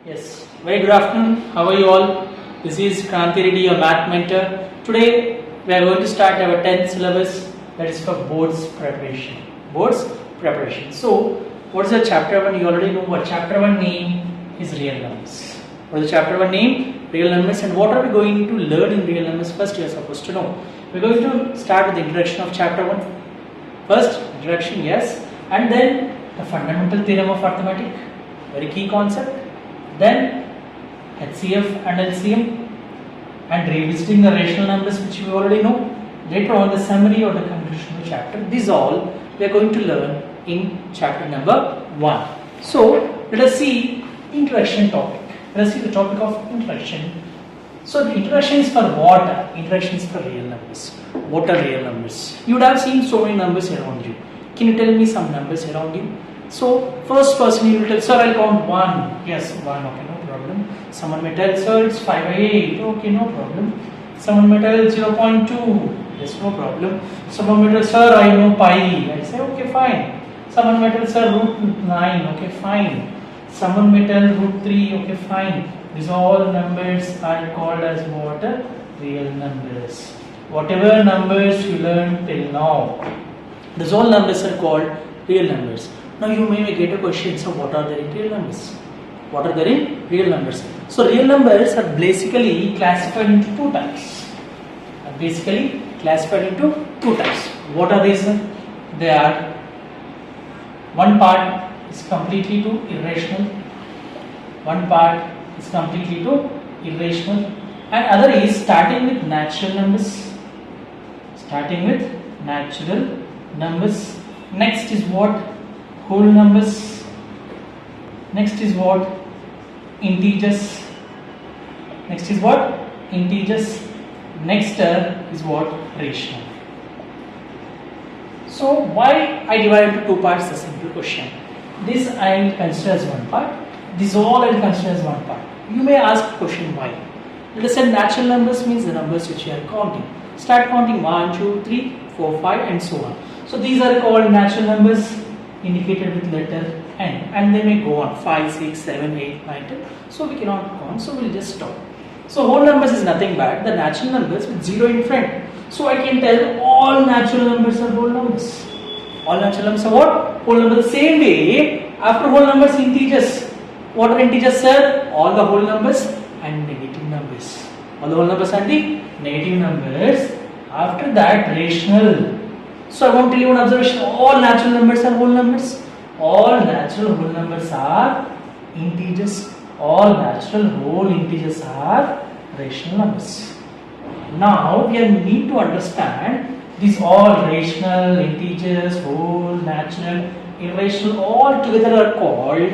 Yes, very good afternoon. How are you all? This is Kranti Reddy, your math mentor. Today we are going to start our 10th syllabus, that is for boards preparation. Boards preparation. So, what is the chapter 1? You already know what chapter 1 name is real numbers. What is the chapter 1 name? Real numbers. And what are we going to learn in real numbers? First, you are supposed to know. We are going to start with the introduction of chapter 1. First, introduction, yes, and then the fundamental theorem of arithmetic, very key concept. Then HCF and LCM, and revisiting the rational numbers, which we already know. Later on, the summary or the conclusion of the chapter. These all we are going to learn in chapter number 1. So let us see introduction topic. Let us see the topic of introduction. So the introduction is for what? Introduction is for real numbers. What are real numbers? You would have seen so many numbers around you. Can you tell me some numbers around you? So first person you will tell, sir, I'll count 1. Yes, 1. Okay, no problem. Someone may tell, sir, it's 5/8. Okay, no problem. Someone may tell 0.2. Yes, no problem. Someone may tell, sir, I know pi. I say, okay, fine. Someone may tell, sir, √9. Okay, fine. Someone may tell √3. Okay, fine. These all numbers are called as what? Real numbers. Whatever numbers you learned till now, these all numbers are called real numbers. Now you may get a question, so what are there in real numbers? What are there in real numbers? So real numbers are basically classified into two types. What are these? They are, one part is completely to irrational, one part is completely to irrational, and other is starting with natural numbers. Next is what? Whole numbers. Next is what? Integers. Next is what? Integers. Next is what? Rational. So why I divide into two parts? A simple question. This I will consider as one part. This all I will consider as one part. You may ask question why. Let us say natural numbers means the numbers which you are counting. Start counting 1, 2, 3, 4, 5 and so on. So these are called natural numbers, indicated with letter N, and they may go on 5, 6, 7, 8, 9, 10. So we cannot count, so we will just stop. So whole numbers is nothing but the natural numbers with 0 in front. So I can tell all natural numbers are whole numbers. All natural numbers are what? Whole numbers. The same way, after whole numbers, integers. What are integers, sir? All the whole numbers and negative numbers. All the whole numbers and the negative numbers. After that, rational. So I want to tell you one observation. All natural numbers are whole numbers. All natural whole numbers are integers. All natural whole integers are rational numbers. Now we need to understand these all rational, integers, whole, natural, irrational, all together are called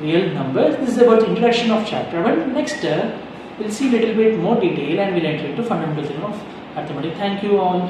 real numbers. This is about introduction of chapter 1. Next we'll see a little bit more detail and we'll enter into fundamental theorem of arithmetic. Thank you all.